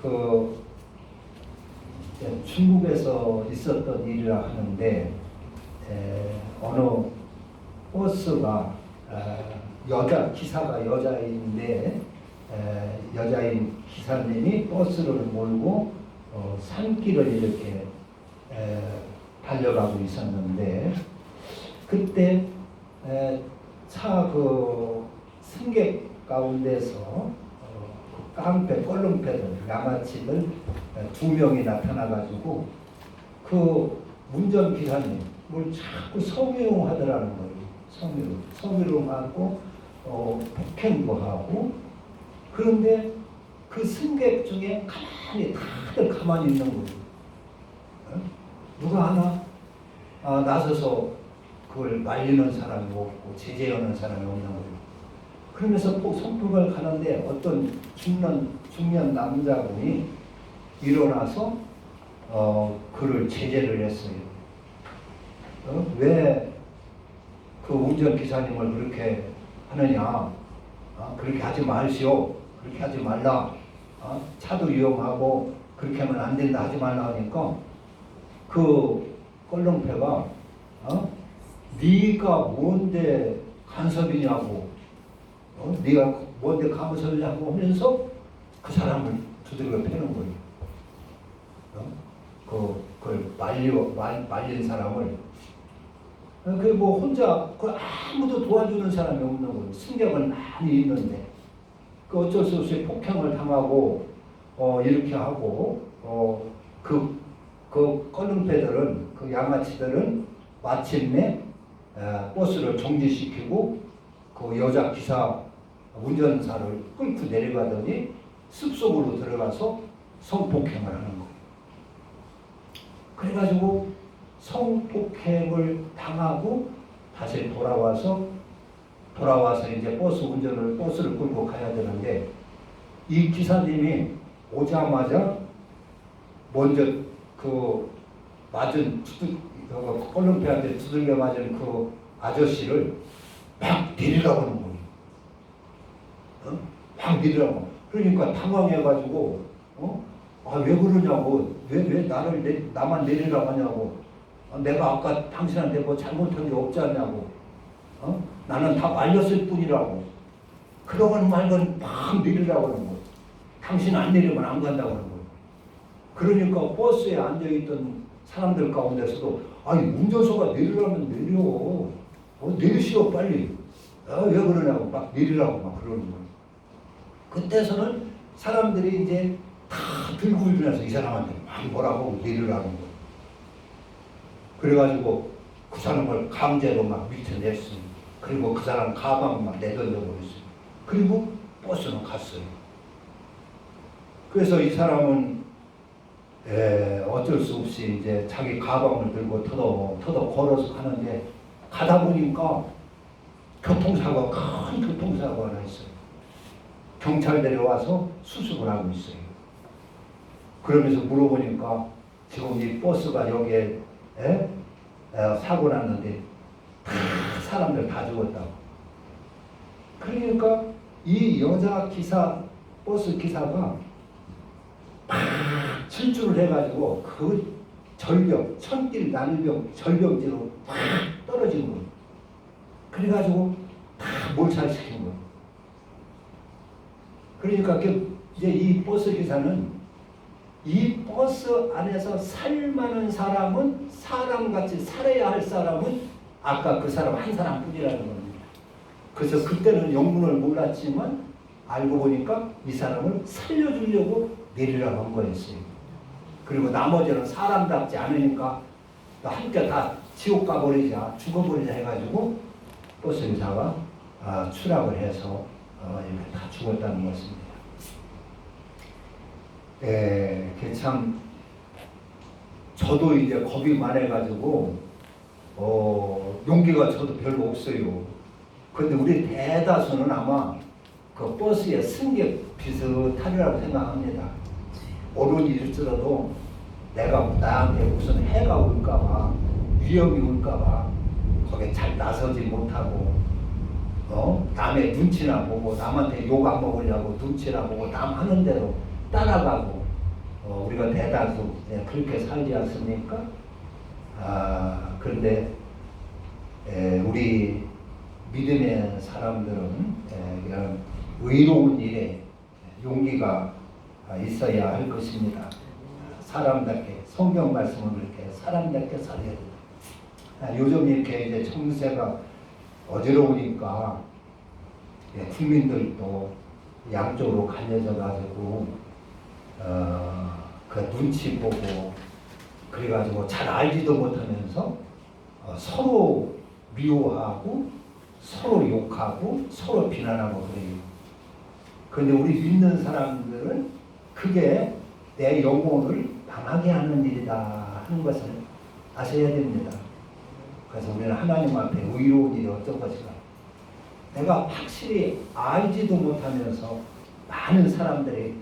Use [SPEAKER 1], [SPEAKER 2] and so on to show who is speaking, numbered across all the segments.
[SPEAKER 1] 그 중국에서 있었던 일이라 하는데 어느 버스가 여자 기사가 여자인데 여자인 기사님이 버스를 몰고 산길을 이렇게 달려가고 있었는데 그때 차 그 승객 가운데서 깡패 껄렁패들 양아치들 두 명이 나타나가지고 그 운전기사님 뭘 자꾸 성희롱하더라는 거예요. 성희롱하고 폭행도 하고. 그런데 그 승객 중에 다들 가만히 있는 거예요. 누가 하나 나서서 그걸 말리는 사람이 없고 제재하는 사람이 없는 거예요. 그러면서 손톱을 가는데 어떤 중년 남자분이 일어나서 그를 제재를 했어요. 왜 그 운전기사님을 그렇게 하느냐? 그렇게 하지 마시오. 그렇게 하지 말라. 차도 위험하고 그렇게 하면 안 된다 하지 말라 하니까 그 껄렁패가 네가 뭔데 간섭이냐고 네가 뭔데 간섭이냐고 하면서 그 사람을 두들겨 패는 거예요. 그걸 말린 사람을 그 뭐 혼자 그 아무도 도와주는 사람이 없는 거예요. 승객은 많이 있는데 그 어쩔 수 없이 폭행을 당하고 이렇게 하고 그 껄렁패들은 그 양아치들은 마침내 버스를 정지시키고 그 여자 기사 운전사를 끌고 내려가더니 숲속으로 들어가서 성폭행을 하는 거예요. 그래가지고 성폭행을 당하고 다시 돌아와서 이제 버스를 끌고 가야 되는데 이 기사님이 오자마자 먼저 그 맞은 껄렁패한테 두들겨 맞은 그 아저씨를 막 내리라고 하는 거예요. 막 내리라고. 그러니까 당황해가지고 왜 그러냐고 왜 나만 내리라고 하냐고 내가 아까 당신한테 뭐 잘못한 게 없지 않냐고 나는 다 말렸을 뿐이라고 그러고는 말고는 막 내리라고 하는 거예요. 당신 안 내리면 안 간다고 하는 거예요. 그러니까 버스에 앉아있던 사람들 가운데서도 아니 운전수가 내리라면 내려 내리시오 빨리 왜 그러냐고 막 내리라고 막 그러는 거예요. 그때서는 사람들이 이제 다 들고 일어나서 이 사람한테 막 뭐라고 내리라는 거예요. 그래가지고 그 사람을 강제로 막 밑에 냈어요. 그리고 그 사람 가방을 막 내던져버렸어요. 그리고 버스는 갔어요. 그래서 이 사람은 어쩔 수 없이 이제 자기 가방을 들고 터덕 걸어서 가는데 가다 보니까 큰 교통사고가 하나 있어요. 경찰들이 와서 수습을 하고 있어요. 그러면서 물어보니까 지금 이 버스가 여기에 사고 났는데 사람들 다 죽었다고. 그러니까 이 여자 버스 기사가 막 질주를 해가지고 그 천길 절벽지로 막 떨어진 거예요. 그래가지고 다 몰살시킨 거예요. 그러니까 이제 이 버스 기사는 이 버스 안에서 살만한 사람은 사람같이 살아야 할 사람은 아까 그 사람 한 사람뿐이라는 겁니다. 그래서 그때는 영문을 몰랐지만 알고 보니까 이 사람을 살려주려고 내리라고 한 거였어요. 그리고 나머지는 사람답지 않으니까 함께 다 지옥 가버리자 죽어버리자 해가지고 버스 기사가 추락을 해서 이렇게 다 죽었다는 것입니다. 참 저도 이제 겁이 많아가지고 용기가 저도 별로 없어요. 근데 우리 대다수는 아마 그 버스의 승객 비슷하리라고 생각합니다. 어려운 일이 있더라도 나한테 무슨 해가 올까봐 위험이 올까봐 거기에 잘 나서지 못하고 남의 눈치나 보고 남한테 욕 안 먹으려고 눈치나 보고 남 하는 대로 따라가고 우리가 대다수 그렇게 살지 않습니까? 그런데 우리 믿음의 사람들은 이런 의로운 일에 용기가 있어야 할 것입니다. 사람답게 성경 말씀을 이렇게 사람답게 살아야 됩니다. 요즘 이렇게 이제 정세가 어지러우니까 국민들도 양쪽으로 갈려져 가지고 그 눈치 보고 그래가지고 잘 알지도 못하면서 서로 미워하고 서로 욕하고 서로 비난하고 그래요. 그런데 우리 믿는 사람들은 그게 내 영혼을 망하게 하는 일이다 하는 것을 아셔야 됩니다. 그래서 우리는 하나님 앞에 의로운 일이 어떤 것인가, 내가 확실히 알지도 못하면서 많은 사람들이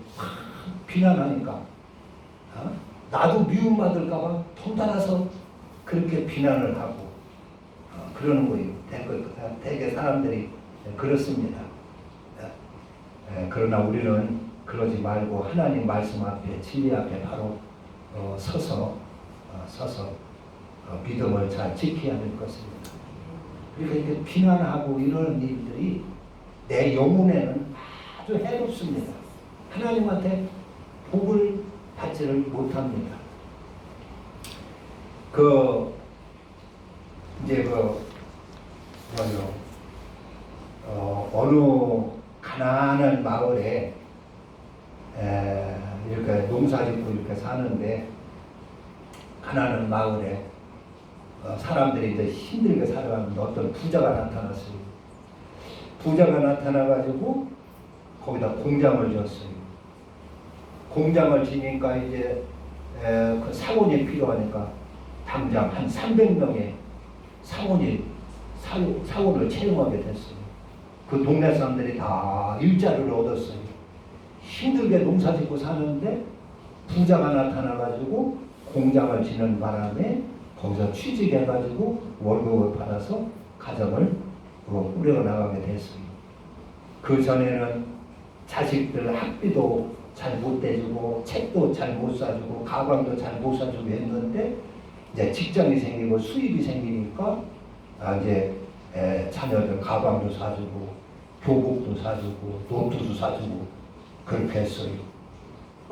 [SPEAKER 1] 비난하니까 나도 미움받을까봐 덩달아서 그렇게 비난을 하고 그러는 거예요. 대개 사람들이 그렇습니다. 그러나 우리는 그러지 말고 하나님 말씀 앞에 진리 앞에 바로 서서 믿음을 잘 지켜야 될 것입니다. 그러니까 이렇게 비난하고 이런 일들이 내 영혼에는 아주 해롭습니다. 하나님한테 복을 받지를 못합니다. 어느 가난한 마을에 이렇게 농사짓고 이렇게 사는데, 가난한 마을에 사람들이 이제 힘들게 살아가는데 어떤 부자가 나타났어요. 부자가 나타나가지고 거기다 공장을 지었어요. 공장을 지니까 이제 그 사원이 필요하니까 당장 한 300명의 사원을 채용하게 됐어요. 그 동네 사람들이 다 일자리를 얻었어요. 힘들게 농사 짓고 사는데 부자가 나타나가지고 공장을 지는 바람에 거기서 취직해가지고 월급을 받아서 가정을 꾸려나가게 됐어요. 그 전에는 자식들 학비도 잘 못 대주고 책도 잘 못 사주고 가방도 잘 못 사주고 했는데, 이제 직장이 생기고 수입이 생기니까 이제 자녀들 가방도 사주고 교복도 사주고 노트도 사주고 그렇게 했어요.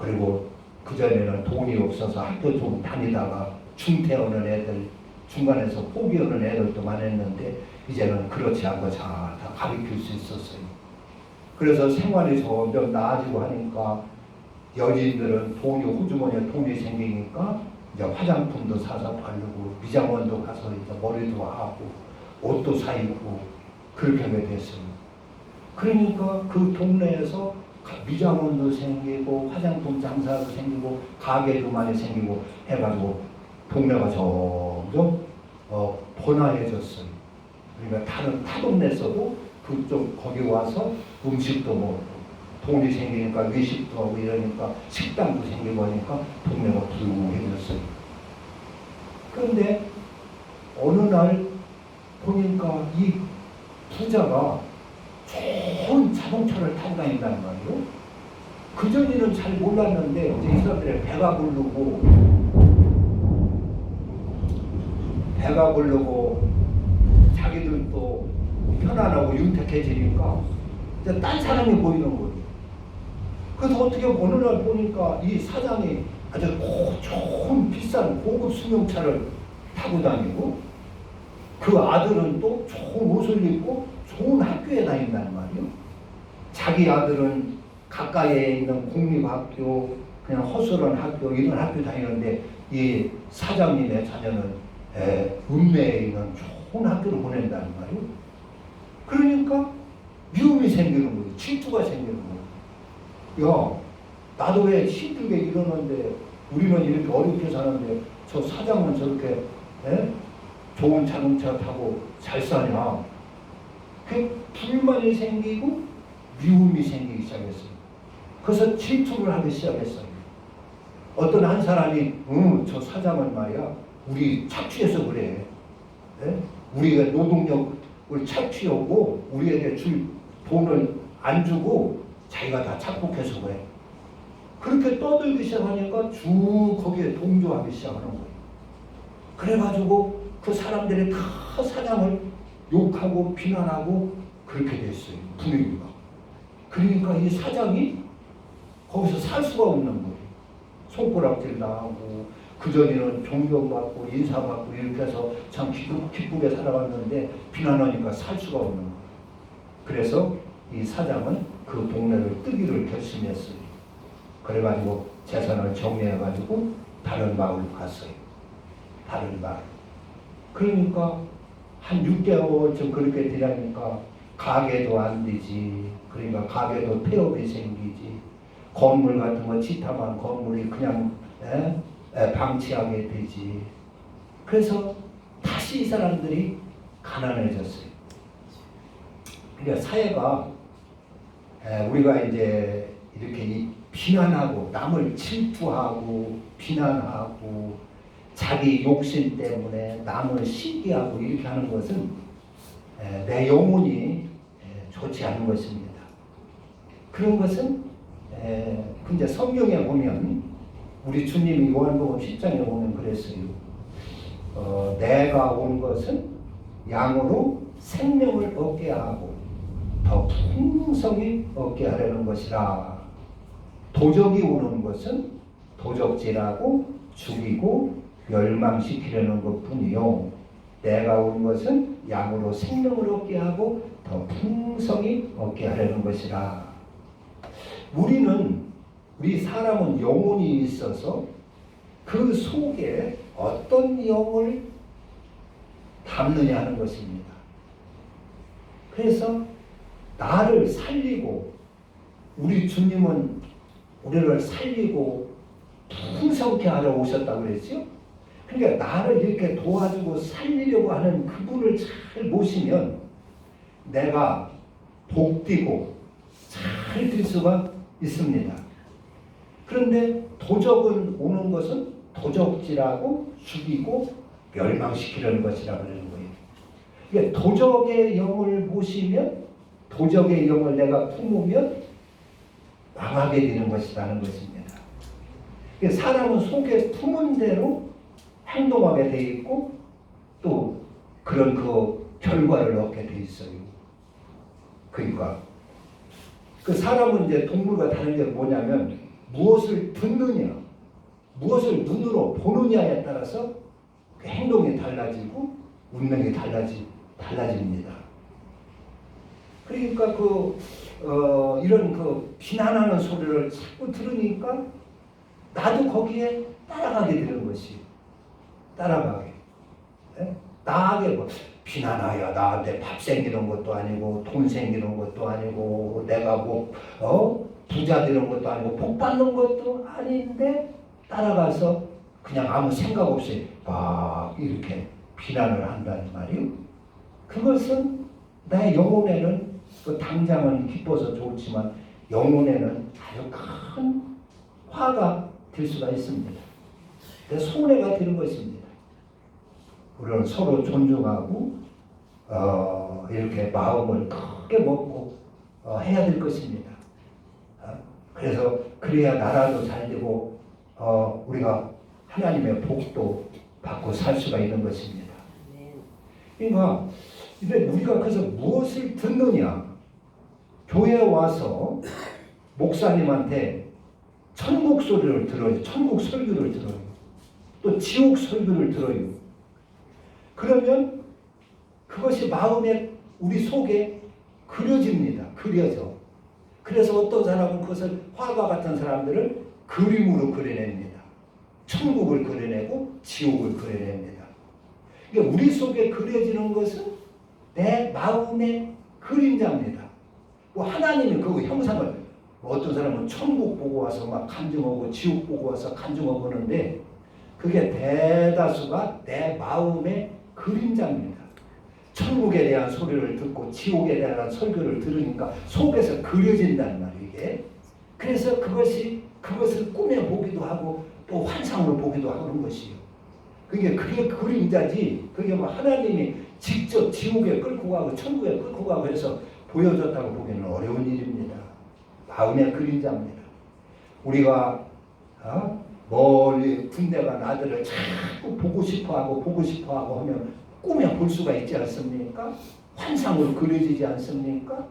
[SPEAKER 1] 그리고 그전에는 돈이 없어서 학교 좀 다니다가 중퇴하는 애들, 중간에서 포기하는 애들도 많았는데 이제는 그렇지 않고 잘 다 가르칠 수 있었어요. 그래서 생활이 점점 나아지고 하니까 여인들은 호주머니에 돈이 생기니까 이제 화장품도 사서 바르고 미장원도 가서 이제 머리도 하고 옷도 사 입고 그렇게 하게 됐어요. 그러니까 그 동네에서 미장원도 생기고 화장품 장사도 생기고 가게도 많이 생기고 해가지고 동네가 점점 번화해졌어요. 그러니까 다른 타 동네에서도 그쪽 거기 와서 음식도 먹고 돈이 생기니까 외식도 하고 이러니까 식당도 생기고 하니까 동네가 부유해졌어요. 그런데 어느 날 보니까 이 부자가 좋은 자동차를 타고 다닌다는 말이에요. 그전에는 잘 몰랐는데 이제 이 사람들의 배가 부르고 자기들도 편안하고 윤택해지니까 이제 딴 사람이 보이는 거예요. 그래서 어떻게 어느 날 보니까 이 사장이 아주 좋은 비싼 고급 승용차를 타고 다니고, 그 아들은 또 좋은 옷을 입고 좋은 학교에 다닌다는 말이에요. 자기 아들은 가까이에 있는 공립학교, 그냥 허술한 학교, 이런 학교 다니는데 이 사장님의 자녀는 읍내에 있는 좋은 학교를 보낸다는 말이에요. 그러니까 미움이 생기는 거예요. 질투가 생기는 거예요. 야, 나도 왜 힘들게 이러는데, 우리는 이렇게 어렵게 사는데 저 사장은 저렇게 좋은 자동차 타고 잘 사냐. 그 불만이 생기고 미움이 생기기 시작했어요. 그래서 질투를 하기 시작했어요. 어떤 한 사람이 저 사장은 말이야 우리 착취해서 그래. 우리가 노동력 우리 착취하고 우리에게 줄 돈을 안 주고 자기가 다 착복해서 그래. 그렇게 떠들기 시작하니까 쭉 거기에 동조하기 시작하는 거예요. 그래가지고 그 사람들이 다 사장을 욕하고 비난하고 그렇게 됐어요. 분위기가. 그러니까 이 사장이 거기서 살 수가 없는 거예요. 손가락질 나하고 그전에는 존경받고 인사받고 이렇게 해서 참 기쁘게 살아갔는데 비난하니까 살 수가 없는 거예요. 그래서 이 사장은 그 동네를 뜨기를 결심했어요. 그래가지고 재산을 정리해가지고 다른 마을로 갔어요. 다른 마을. 그러니까 한 6개월쯤 그렇게 되려니까 가게도 안 되지. 그러니까 가게도 폐업이 생기지. 건물 같은 거 지탐한 건물이 그냥 방치하게 되지. 그래서 다시 이 사람들이 가난해졌어요. 그러니까 사회가 우리가 이제 이렇게 비난하고 남을 질투하고 비난하고 자기 욕심 때문에 남을 시기하고 이렇게 하는 것은 내 영혼이 좋지 않은 것입니다. 그런 것은 근데 성경에 보면 우리 주님이 요한복음 10장에 보면 그랬어요. 내가 온 것은 양으로 생명을 얻게 하고 더 풍성히 얻게 하려는 것이라. 도적이 오는 것은 도적질하고 죽이고 멸망시키려는 것뿐이요. 내가 온 것은 양으로 생명을 얻게 하고 더 풍성히 얻게 하려는 것이라. 우리 사람은 영혼이 있어서 그 속에 어떤 영을 담느냐 하는 것입니다. 그래서 나를 살리고 우리 주님은 우리를 살리고 풍성케 하러 오셨다고 그랬죠? 그러니까 나를 이렇게 도와주고 살리려고 하는 그분을 잘 모시면 내가 복되고 잘 될 수가 있습니다. 그런데 도적은 오는 것은 도적질하고 죽이고 멸망시키려는 것이라고 하는 거예요. 그러니까 도적의 영을 모시면 도적의 영을 내가 품으면 망하게 되는 것이라는 것입니다. 그러니까 사람은 속에 품은 대로 행동하게 돼 있고 또 그런 그 결과를 얻게 돼 있어요. 그러니까 그 사람은 이제 동물과 다른 게 뭐냐면 무엇을 듣느냐, 무엇을 눈으로 보느냐에 따라서 그 행동이 달라지고 운명이 달라집니다. 그러니까 이런 그 비난하는 소리를 자꾸 들으니까 나도 거기에 따라가게 되는 것이 따라가게. 나에게 뭐 비난하여 나한테 밥 생기는 것도 아니고 돈 생기는 것도 아니고 내가 뭐 부자 되는 것도 아니고 복 받는 것도 아닌데 따라가서 그냥 아무 생각 없이 막 이렇게 비난을 한다는 말이요. 그것은 내 영혼에는 당장은 기뻐서 좋지만 영혼에는 아주 큰 화가 될 수가 있습니다. 내 손해가 되는 것입니다. 우리는 서로 존중하고 이렇게 마음을 크게 먹고 해야 될 것입니다. 그래서 그래야 나라도 잘 되고 우리가 하나님의 복도 받고 살 수가 있는 것입니다. 그러니까 근데 우리가 그래서 무엇을 듣느냐? 교회에 와서 목사님한테 천국 소리를 들어요. 천국 설교를 들어요. 또 지옥 설교를 들어요. 그러면 그것이 마음에 우리 속에 그려집니다. 그려져. 그래서 어떤 사람은 그것을 화가 같은 사람들을 그림으로 그려냅니다. 천국을 그려내고 지옥을 그려냅니다. 그러니까 우리 속에 그려지는 것은 내 마음의 그림자입니다. 뭐 하나님이 그 형상을 어떤 사람은 천국 보고 와서 막 간증하고 지옥 보고 와서 간증하고 하는데 그게 대다수가 내 마음의 그림자입니다. 천국에 대한 소리를 듣고 지옥에 대한 설교를 들으니까 속에서 그려진다는 말이에요. 이게. 그래서 그것을 꿈에 보기도 하고 또 환상으로 보기도 하는 것이요. 그게 그림자지. 그게 뭐 하나님이 직접 지옥에 끌고 가고 천국에 끌고 가고 해서 보여줬다고 보기는 어려운 일입니다. 마음의 그림자입니다. 우리가 멀리 군대 간 아들을 자꾸 보고 싶어하고 하면 꿈에 볼 수가 있지 않습니까? 환상으로 그려지지 않습니까?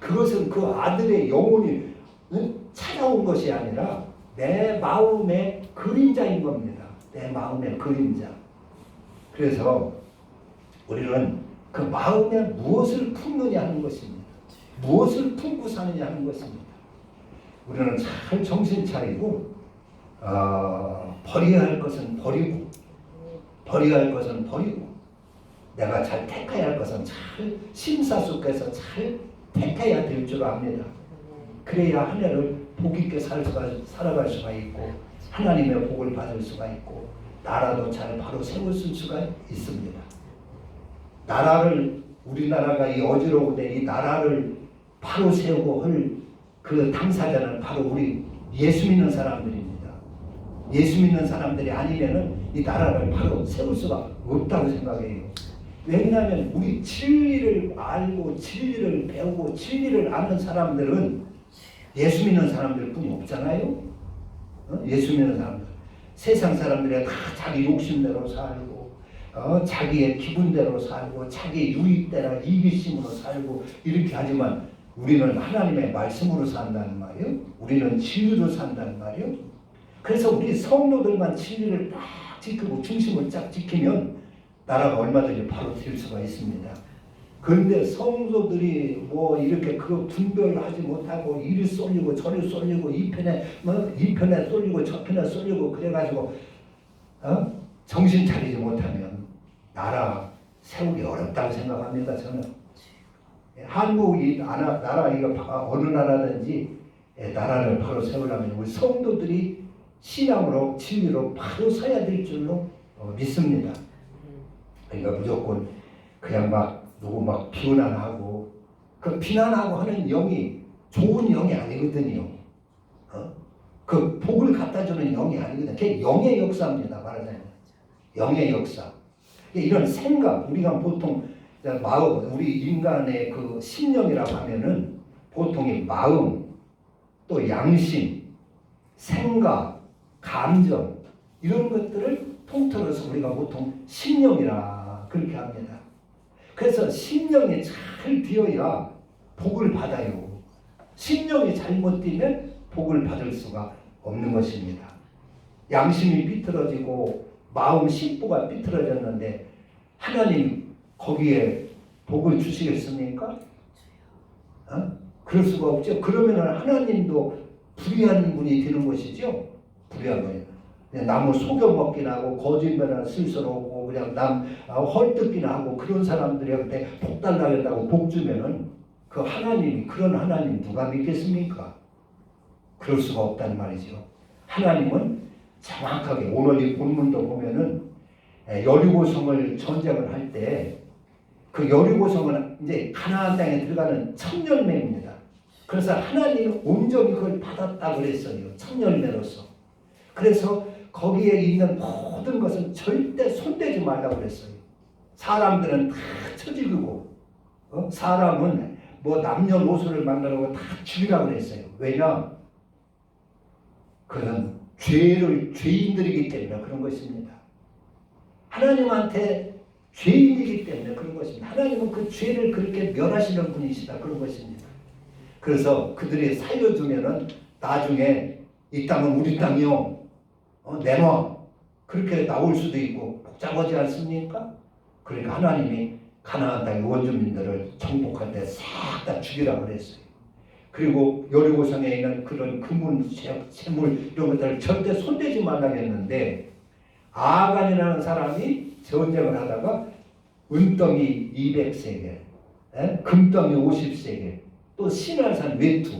[SPEAKER 1] 그것은 그 아들의 영혼이 찾아온 것이 아니라 내 마음의 그림자인 겁니다. 내 마음의 그림자. 그래서 우리는 그 마음에 무엇을 품느냐 하는 것입니다. 무엇을 품고 사느냐 하는 것입니다. 우리는 잘 정신 차리고 버려야 할 것은 버리고 내가 잘 택해야 할 것은 잘 심사숙고해서 잘 택해야 될 줄 압니다. 그래야 한 해를 복 있게 살아갈 수가 있고 하나님의 복을 받을 수가 있고 나라도 잘 바로 세울 수가 있습니다. 우리나라가 이 어지러운데 이 나라를 바로 세우고 할 그 당사자는 바로 우리 예수 믿는 사람들입니다. 예수 믿는 사람들이 아니면은 이 나라를 바로 세울 수가 없다고 생각해요. 왜냐하면 우리 진리를 알고 진리를 배우고 진리를 아는 사람들은 예수 믿는 사람들 뿐이 없잖아요. 예수 믿는 사람들. 세상 사람들이 다 자기 욕심대로 살고 자기의 기분대로 살고 자기 유익대로 이기심으로 살고 이렇게 하지만 우리는 하나님의 말씀으로 산다는 말이요. 우리는 진리로 산다는 말이요. 그래서 우리 성도들만 진리를 딱 지키고 중심을 딱 지키면 나라가 얼마든지 바로 될 수가 있습니다. 그런데 성도들이 뭐 이렇게 그 분별하지 못하고 이리 쏠리고 저리 쏠리고 이 편에 쏠리고 저 편에 쏠리고 그래가지고 정신 차리지 못하면 나라 세우기 어렵다고 생각합니다. 저는 한국이 나라 이거 어느 나라든지 나라를 바로 세우려면 우리 성도들이 신앙으로 진리로 바로 서야 될 줄로 믿습니다. 그러니까 무조건 그냥 누구 비난하고 그 비난하고 하는 영이 좋은 영이 아니거든요. 그 복을 갖다 주는 영이 아니거든요. 그게 영의 역사입니다. 말하자면 영의 역사. 이런 생각 우리가 보통 마음 우리 인간의 그 심령이라고 하면은 보통이 마음 또 양심 생각 감정 이런 것들을 통틀어서 우리가 보통 심령이라 그렇게 합니다. 그래서 심령이 잘 되어야 복을 받아요. 심령이 잘못되면 복을 받을 수가 없는 것입니다. 양심이 삐뚤어지고 마음 심부가 삐뚤어졌는데 하나님 거기에 복을 주시겠습니까? 그럴 수가 없죠. 그러면 하나님도 불의한 분이 되는 것이죠. 불의한 분이. 남을 속여먹기나 하고 거짓말을 쓸쓸하고 그냥 남 헐뜯기나 하고 그런 사람들한테 복 달라고 한다고 복 주면은 그 하나님이 그런 하나님 누가 믿겠습니까? 그럴 수가 없다는 말이죠. 하나님은 정확하게 오늘 이 본문도 보면은 여리고성을 전쟁을 할 때 그 여리고성은 이제 가나안 땅에 들어가는 첫 열매입니다. 그래서 하나님은 온전히 그걸 받았다 그랬어요. 첫 열매로서. 그래서 거기에 있는 모든 것은 절대 손대지 말라고 그랬어요. 사람들은 다 처지고 사람은 뭐 남녀노소를 만나고 다 죽이라고 그랬어요. 왜냐? 그는 죄인들이기 때문에 그런 것입니다. 하나님한테 죄인이기 때문에 그런 것입니다. 하나님은 그 죄를 그렇게 멸하시는 분이시다 그런 것입니다. 그래서 그들이 살려주면은 나중에 이 땅은 우리 땅이요 내놔 그렇게 나올 수도 있고 복잡하지 않습니까? 그러니까 하나님이 가나안 땅의 원주민들을 정복할 때 싹 다 죽이라고 그랬어요. 그리고 여리고성에 있는 그런 금은 재물 이런 것들을 절대 손대지 말라고 했는데 아간이라는 사람이 전쟁을 하다가 은덩이 200세겔, 금덩이 50세겔, 또 시내산 외투.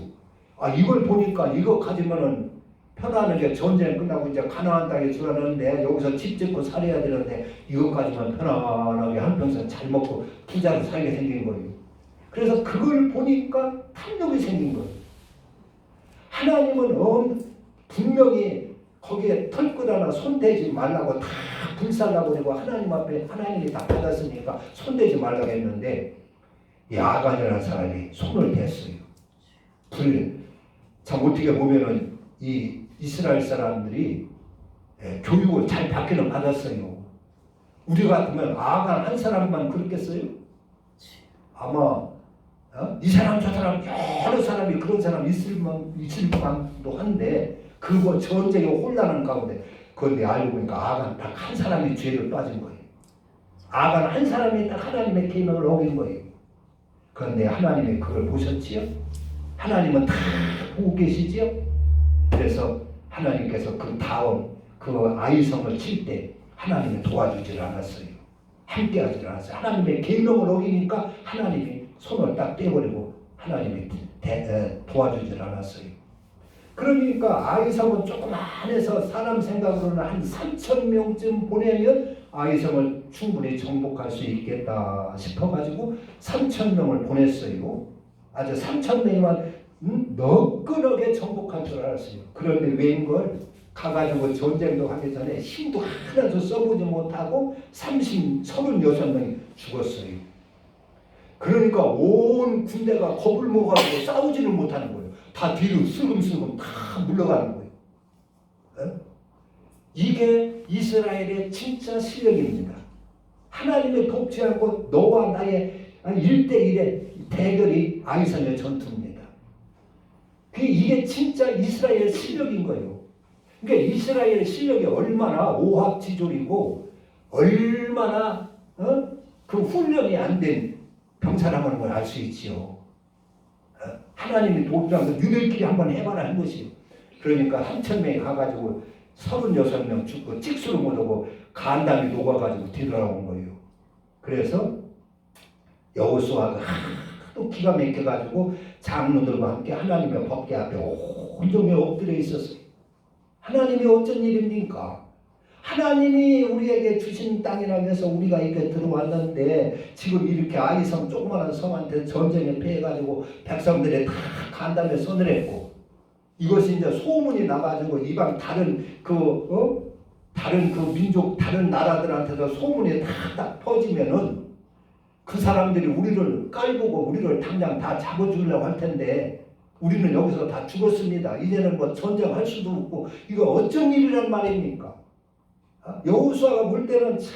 [SPEAKER 1] 이걸 보니까 이거 가지면은 편안하게 전쟁 끝나고 이제 가나안 땅에 들어가는데 여기서 집 짓고 살아야 되는데 이것 가지면 편안하게 한평생 잘 먹고 부자로 살게 생긴 거예요. 그래서 그걸 보니까 탐욕이 생긴 거예요. 하나님은 분명히 거기에 털끝 하나 손대지 말라고 다 불살라버리고 하나님 앞에 하나님이 다 받았으니까 손대지 말라고 했는데 이 아간이라는 사람이 손을 댔어요. 참 어떻게 보면은 이 이스라엘 사람들이 교육을 잘 받기는 받았어요. 우리 같으면 아간 한 사람만 그렇겠어요? 아마 이 사람 저 사람 여러 사람이 그런 사람 있을 만도 한데 그거 전쟁의 혼란한 가운데 그런데 알고 보니까 아간 딱 한 사람이 죄를 빠진 거예요. 아간 한 사람이 딱 하나님의 계명을 어긴 거예요. 그런데 하나님이 그걸 보셨지요? 하나님은 다 보고 계시지요? 그래서 하나님께서 그 다음 그 아이성을 칠 때 하나님이 도와주질 않았어요. 함께하지 않았어요. 하나님의 계명을 어기니까 하나님이 손을 딱 떼버리고 하나님이 도와주질 않았어요. 그러니까 아이성은 조그만해서 사람 생각으로는 한 3,000명쯤 보내면 아이성을 충분히 정복할 수 있겠다 싶어가지고 3,000명을 보냈어요. 아주 3,000명이면 너끈하게 정복할 줄 알았어요. 그런데 웬걸 가가지고 전쟁도 하기 전에 힘도 하나도 써보지 못하고 36명이 죽었어요. 그러니까 온 군대가 겁을 먹어가지고 싸우지를 못하는 거예요. 다 뒤로 슬금슬금 다 물러가는 거예요. 이게 이스라엘의 진짜 실력입니다. 하나님의 돕지 않고 너와 나의 1대1의 대결이 아이성의 전투입니다. 이게 진짜 이스라엘 실력인 거예요. 그러니까 이스라엘 실력이 얼마나 오합지졸이고 얼마나 그 훈련이 안 된 병사라는 걸 알 수 있지요. 하나님이 돕지 않고 너희들끼리 한번 해봐라 한 것이요. 그러니까 3,000명이 가가지고 36명 죽고 찍수를 못하고 간담이 녹아가지고 뒤돌아온 거예요. 그래서 여호수아가 또 기가 막혀가지고 장로들과 함께 하나님의 법궤 앞에 온종일 엎드려 있었어요. 하나님이 어쩐 일입니까? 하나님이 우리에게 주신 땅이라고 해서 우리가 이렇게 들어왔는데 지금 이렇게 아이성 조그마한 성한테 전쟁에 패해가지고 백성들이 다 간담에 손을 했고 이것이 이제 소문이 나가지고 이방 다른 다른 그 민족 다른 나라들한테도 소문이 다 퍼지면은 그 사람들이 우리를 깔보고 우리를 당장 다 잡아주려고 할 텐데 우리는 여기서 다 죽었습니다. 이제는 뭐 전쟁할 수도 없고 이거 어쩐 일이란 말입니까? 여호수아가 볼 때는 참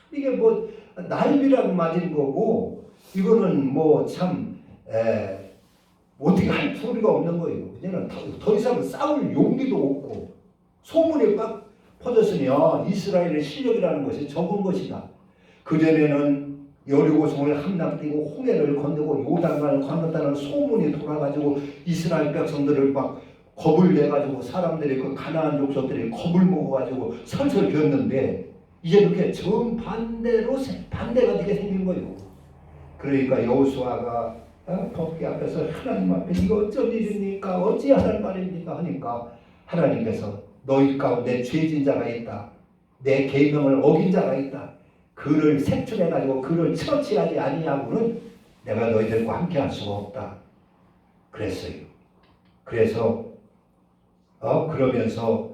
[SPEAKER 1] 이게 뭐 날비랑 맞은 거고 이거는 뭐 참 어떻게 할 소리가 없는 거예요. 이제는 더 이상 싸울 용기도 없고 소문이 막 퍼졌으니 이스라엘의 실력이라는 것이 적은 것이다. 그전에는 여리고성을 함락되고 홍해를 건너고 요단강을 건넜다는 소문이 돌아가지고 이스라엘 백성들을 막 겁을 내가지고 사람들이 그 가나안 족속들이 겁을 먹어가지고 설설 비었는데 이제 이렇게 정반대로 반대가 되게 생긴 거예요. 그러니까 여호수아가 법궤 앞에서 하나님 앞에 이거 어쩐 일입니까? 어찌하란 말입니까? 하니까 하나님께서 너희 가운데 죄진 자가 있다. 내 계명을 어긴 자가 있다. 그를 색출해가지고 그를 처치하지 아니하고는 내가 너희들과 함께할 수가 없다. 그랬어요. 그래서 그러면서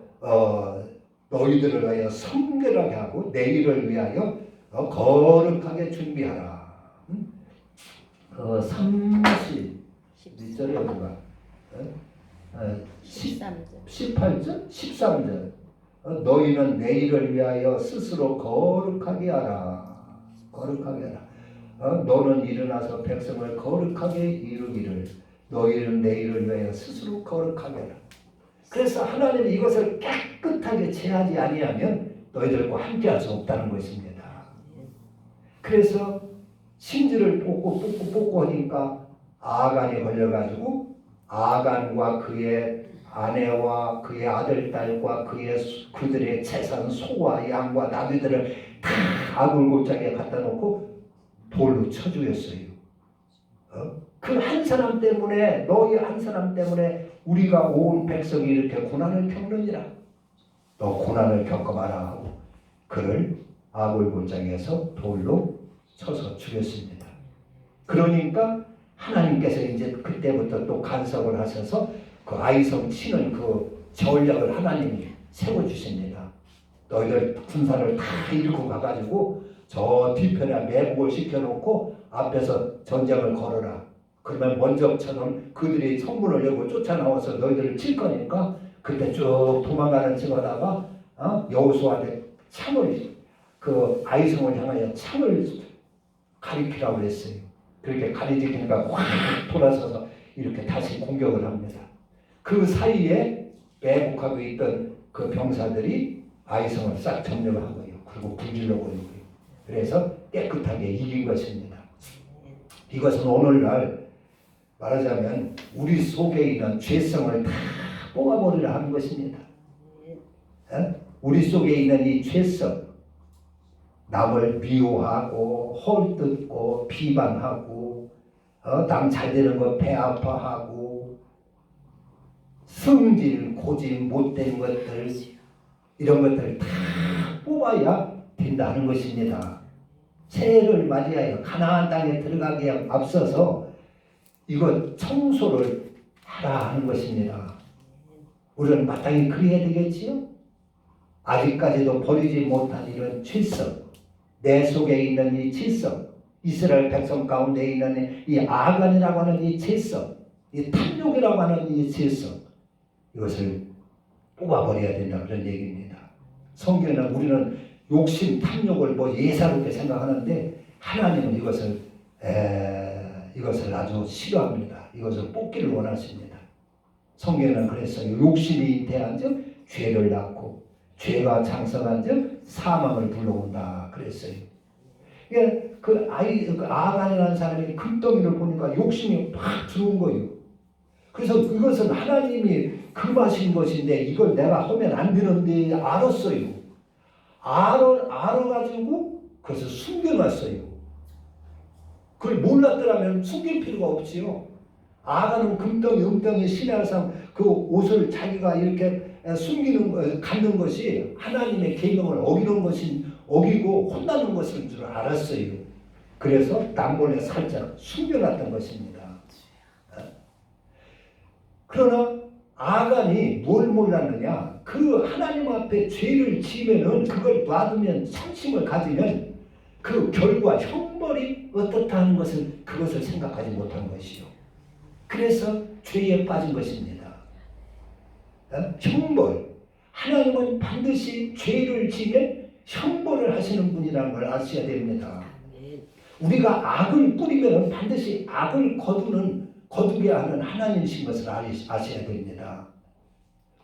[SPEAKER 1] 너희들을 위하여 성결하게 하고 내일을 위하여 거룩하게 준비하라. 32절에 어디가? 18절? 13절. 너희는 내일을 위하여 스스로 거룩하게 하라. 거룩하게 하라. 너는 일어나서 백성을 거룩하게 이루기를. 너희는 내일을 위하여 스스로 거룩하게 하라. 그래서 하나님이 이것을 깨끗하게 제하지 아니하면 너희들과 함께할 수 없다는 것입니다. 그래서 신지를 뽑고 하니까 아간이 걸려가지고 아간과 그의 아내와 그의 아들, 딸과 그들의 재산, 소와 양과 나귀들을 다 아굴골짜기에 갖다 놓고 돌로 쳐 죽였어요. 그 한 사람 때문에 너희 한 사람 때문에 우리가 온 백성이 이렇게 고난을 겪느니라. 너 고난을 겪어봐라 하고 그를 아굴골짜기에서 돌로 쳐서 죽였습니다. 그러니까 하나님께서 이제 그때부터 또 간섭을 하셔서 그 아이성 치는 그 전략을 하나님이 세워주십니다. 너희들 군사를 다 이끌고 가가지고 저 뒤편에 매복을 시켜놓고 앞에서 전쟁을 걸어라. 그러면 먼저처럼 그들이 성문을 열고 쫓아나와서 너희들을 칠 거니까 그때 쭉 도망가는 척하다가 여호수아한테 창을 그 아이성을 향하여 창을 가리키라고 했어요. 그렇게 가리키니까 확 돌아서서 이렇게 다시 공격을 합니다. 그 사이에 매복하고 있던 그 병사들이 아이성을 싹 점령을 하고요. 그리고 불질러 버리고요. 그래서 깨끗하게 이긴 것입니다. 이것은 오늘날 말하자면 우리 속에 있는 죄성을 다 뽑아버리려 하는 것입니다. 우리 속에 있는 이 죄성, 남을 미워하고 헐뜯고 비방하고 남 잘되는 거 배 아파하고 승질, 고집, 못된 것들 이런 것들을 다 뽑아야 된다는 것입니다. 새해를 맞이하여 가나안 땅에 들어가기에 앞서서 이거 청소를 하라 하는 것입니다. 우리는 마땅히 그래야 되겠지요? 아직까지도 버리지 못한 이런 죄성, 내 속에 있는 이 죄성, 이스라엘 백성 가운데 있는 이 아간이라고 하는 이 죄성, 이 탐욕이라고 하는 이 죄성, 이것을 뽑아버려야 된다 그런 얘기입니다. 성경에는 우리는 욕심, 탐욕을 뭐 예사롭게 생각하는데 하나님은 이것을 아주 싫어합니다. 이것을 뽑기를 원하십니다. 성경에는 그랬어요. 욕심이 잉태한즉 죄를 낳고 죄가 장성한즉 사망을 불러온다 그랬어요. 그 아간이라는 사람이 금덩이를 보니까 욕심이 팍 들어온 거예요. 그래서 이것은 하나님이 금하신 것인데 이걸 내가 하면 안 되는데 알았어요. 알아가지고 그것을 숨겨놨어요. 그걸 몰랐더라면 숨길 필요가 없지요. 아간은 금덩이, 은덩이, 신하상 그 옷을 자기가 이렇게 갖는 것이 하나님의 계명을 어기고 혼나는 것인 줄 알았어요. 그래서 남몰래 살짝 숨겨놨던 것입니다. 그러나 아간이 뭘 몰랐느냐? 그 하나님 앞에 죄를 지면은 그걸 놔두면 상심을 가지면 그 결과 형벌이 어떻다는 것을 그것을 생각하지 못한 것이요. 그래서 죄에 빠진 것입니다. 형벌. 하나님은 반드시 죄를 지면 형벌을 하시는 분이라는 걸 아셔야 됩니다. 우리가 악을 뿌리면 반드시 악을 거두게 하는 하나님이신 것을 아셔야 됩니다.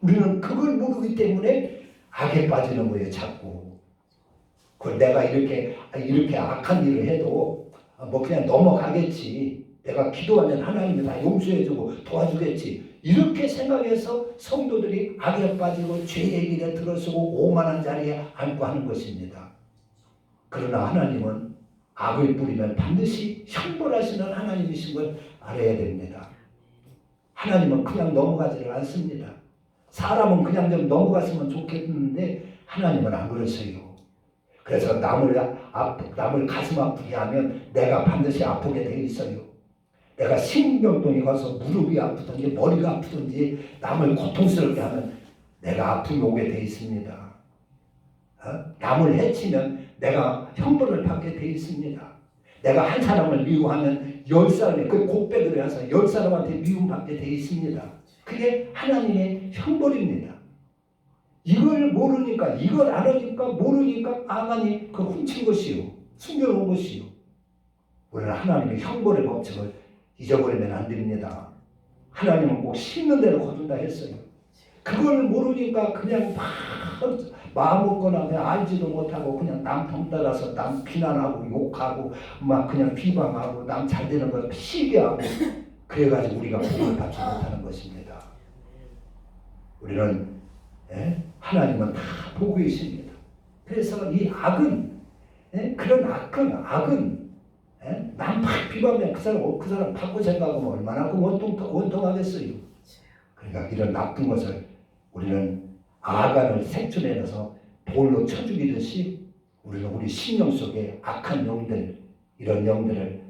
[SPEAKER 1] 우리는 그걸 모르기 때문에 악에 빠지는 거예요, 자꾸. 그걸 내가 이렇게 악한 일을 해도 뭐 그냥 넘어가겠지. 내가 기도하면 하나님이 다 용서해주고 도와주겠지. 이렇게 생각해서 성도들이 악에 빠지고 죄의 길에 들어서고 오만한 자리에 앉고 하는 것입니다. 그러나 하나님은 악을 뿌리면 반드시 형벌하시는 하나님이신 걸 알아야 됩니다. 하나님은 그냥 넘어가지를 않습니다. 사람은 그냥 좀 넘어갔으면 좋겠는데 하나님은 안 그러세요. 그래서 남을 가슴 아프게 하면 내가 반드시 아프게 돼 있어요. 내가 신경통이 가서 무릎이 아프든지 머리가 아프든지 남을 고통스럽게 하면 내가 아픔이 오게 돼 있습니다. 남을 해치면 내가 형벌을 받게 돼 있습니다. 내가 한 사람을 미워하면 10사람이 그 곱백을 해서 10사람한테 미움받게 돼 있습니다. 그게 하나님의 형벌입니다. 이걸 모르니까, 이걸 알으니까 모르니까 아간이 그 훔친 것이요, 숨겨놓은 것이요. 우리는 하나님의 형벌의 법칙을 잊어버리면 안 됩니다. 하나님은 꼭 심는 대로 거둔다 했어요. 그걸 모르니까 그냥 막 마음 먹거나 그냥 알지도 못하고 그냥 남 덤따라서 남 비난하고 욕하고 막 그냥 비방하고 남 잘되는 걸 시기하고 그래가지고 우리가 복을 받지 못하는 것입니다. 우리는 하나님은 다 보고 계십니다. 그래서 이 악은 그런 악은 남 막 비방하면 그 사람 받고 생각하면 얼마나 원통하겠어요. 그러니까 이런 나쁜 것을 우리는 아간을 색출해내서 돌로 쳐 죽이듯이 우리는 우리 심령 속에 악한 영들, 이런 영들을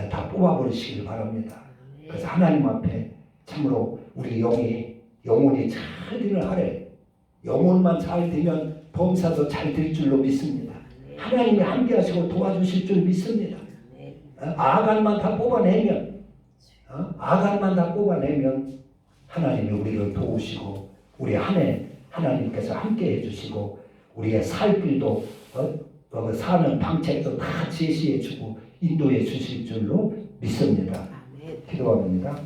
[SPEAKER 1] 다 뽑아버리시길 바랍니다. 그래서 하나님 앞에 참으로 우리 영혼이 잘 일을 하래. 영혼만 잘 되면 범사도 잘 될 줄로 믿습니다. 하나님이 함께하시고 도와주실 줄 믿습니다. 아간만 다 뽑아내면 하나님이 우리를 도우시고 우리 한 해 하나님께서 함께 해주시고 우리의 살 길도 사는 방책도 다 제시해주고 인도해 주실 줄로 믿습니다. 기도합니다.